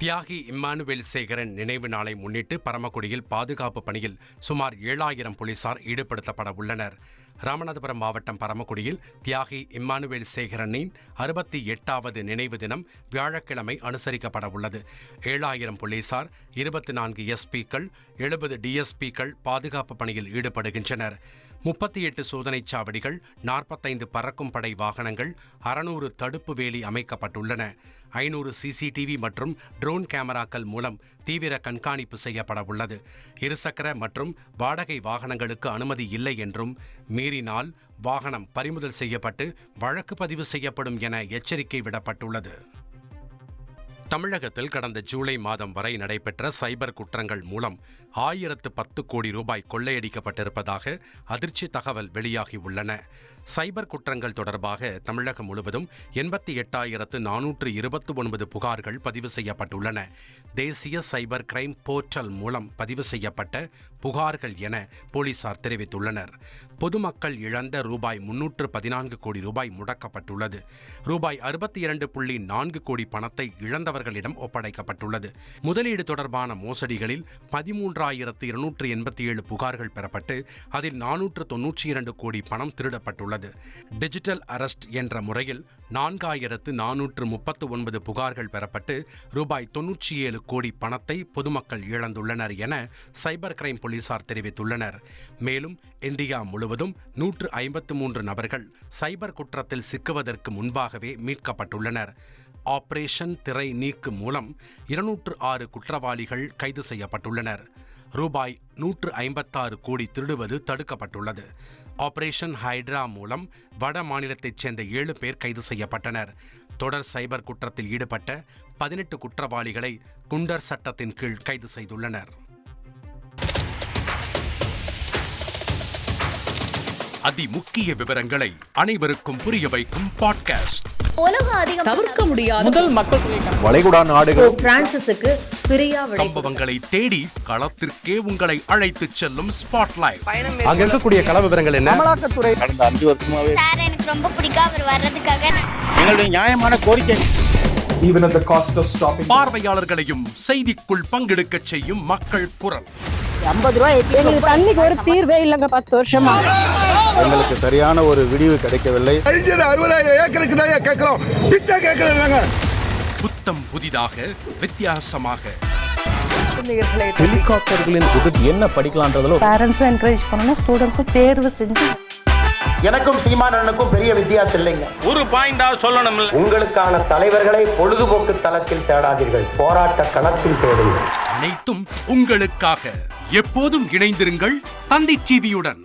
தியாகி இம்மானுவேல் சேகரன் நினைவு நாளை முன்னிட்டு பரமக்குடியில் பாதுகாப்பு பணியில் சுமார் 7000 போலீசார் ஈடுபடுத்தப்பட உள்ளனர். ராமநாதபுரம் மாவட்டம் பரமக்குடியில் தியாகி இம்மானுவேல் சேகரனின் 68வது நினைவு தினம் வியாழக்கிழமை அனுசரிக்கப்பட உள்ளது. 7000 போலீசார், 24 எஸ்பிக்கள், 70 டிஎஸ்பிக்கள் பாதுகாப்பு பணியில் ஈடுபடுகின்றனர். 38 சோதனைச் சாவடிகள், 45 பறக்கும் படை வாகனங்கள், 600 தடுப்பு வேலி அமைக்கப்பட்டுள்ளன. 500 சிசிடிவி மற்றும் ட்ரோன் கேமராக்கள் மூலம் தீவிர கண்காணிப்பு செய்யப்பட உள்ளது. இருசக்கர மற்றும் வாடகை வாகனங்களுக்கு அனுமதி இல்லை என்றும், மீறினால் வாகனம் பறிமுதல் செய்யப்பட்டு வழக்கு பதிவு செய்யப்படும் என எச்சரிக்கை விடப்பட்டுள்ளது. தமிழகத்தில் கடந்த ஜூலை மாதம் வரை நடைபெற்ற சைபர் குற்றங்கள் மூலம் 1010 கோடி ரூபாய் கொள்ளையடிக்கப்பட்டிருப்பதாக அதிர்ச்சி தகவல் வெளியாகியுள்ளன. சைபர் குற்றங்கள் தொடர்பாக தமிழகம் முழுவதும் 88,429 புகார்கள் பதிவு செய்யப்பட்டுள்ளன. தேசிய சைபர் கிரைம் போர்ட்டல் மூலம் பதிவு செய்யப்பட்ட புகார்கள் என போலீசார் தெரிவித்துள்ளனர். பொதுமக்கள் இழந்த ரூபாய் 314 கோடி ரூபாய் முடக்கப்பட்டுள்ளது. ரூபாய் 62.4 கோடி பணத்தை இழந்தவர்களிடம் ஒப்படைக்கப்பட்டுள்ளது. முதலீடு தொடர்பான மோசடிகளில் 13,287 புகார்கள் பெறப்பட்டு அதில் 492 கோடி பணம் திருடப்பட்டுள்ளது. டிஜிட்டல் அரெஸ்ட் என்ற முறையில் 4,439 புகார்கள் பெறப்பட்டு ரூபாய் 97 கோடி பணத்தை பொதுமக்கள் இழந்துள்ளனர் என சைபர் கிரைம் போலீசார் தெரிவித்துள்ளனர். மேலும் இந்தியா முழுவதும் 153 நபர்கள் சைபர் குற்றத்தில் சிக்குவதற்கு முன்பாகவே மீட்கப்பட்டுள்ளனர். ஆபரேஷன் திரை நீக்கு மூலம் 206 குற்றவாளிகள் கைது செய்யப்பட்டுள்ளனர். ரூபாய் 156 கோடி திருடுவது தடுக்கப்பட்டுள்ளது. ஆபரேஷன் ஹைட்ரா மூலம் வட மாநிலத்தைச் சேர்ந்த 7 பேர் கைது செய்யப்பட்டனர். தொடர் சைபர் குற்றத்தில் ஈடுபட்ட 18 குற்றவாளிகளை குண்டர் சட்டத்தின் கீழ் கைது செய்துள்ளனர். அதிமுக்கிய விவரங்களை அனைவருக்கும் புரிய வைக்கும் பாட்காஸ்ட். தவிர்க்க முடியாத முதல் மக்கள் வளைகுடா நாடுகள் பிரான்சிஸுக்கு பிரியா சம்பவங்களை தேடி களத்திற்கே உங்களை அழைத்து செல்லும் ஸ்பாட்லைட். அங்க இருக்கக்கூடிய கள விவரங்கள் என்ன? அமலாக்கத்துறை கடந்த 5 வருஷமாவே சார் எனக்கு ரொம்ப பிடிக்கும் அவர் வர்றதுக்காக எங்களுடைய நியாயமான கோரிக்கை. Even at the cost of stopping பார்வையாளர்களையும் செய்திக்குள் பங்கெடுக்க செய்யும் மக்கள் குரல். 50 ரூபாய் எங்களுக்கு தண்ணிக்கு ஒரு தீர்வே இல்லங்க 10 வருஷமா. எங்களுக்கு சரியான ஒரு விடிவு கிடைக்கவில்லை. 60,000 ஏக்கருக்கு தான் கேக்குறோம். பிச்சை கேக்குறாங்க. புத்தம் புதிதாக வித்தியாசமாக ஹெலிகாப்டர்களின் உதவி என்ன படிக்கலான்றதுல பேரண்ட்ஸும் என்கரேஜ் பண்ணணும், ஸ்டூடெண்ட்ஸும் தேர்வு செஞ்சு. எனக்கும் சீமானனுக்கும் பெரிய வித்தியாசம் இல்லைங்க. ஒரு பாயிண்டா சொல்லணும். உங்களுக்கான தலைவர்களை பொழுதுபோக்கு தளத்தில் தேடாதீர்கள், போராட்ட களத்தில் தேடுங்கள். அனைத்தும் உங்களுக்காக. எப்போதும் இணைந்திருங்கள் தந்தி டிவியுடன்.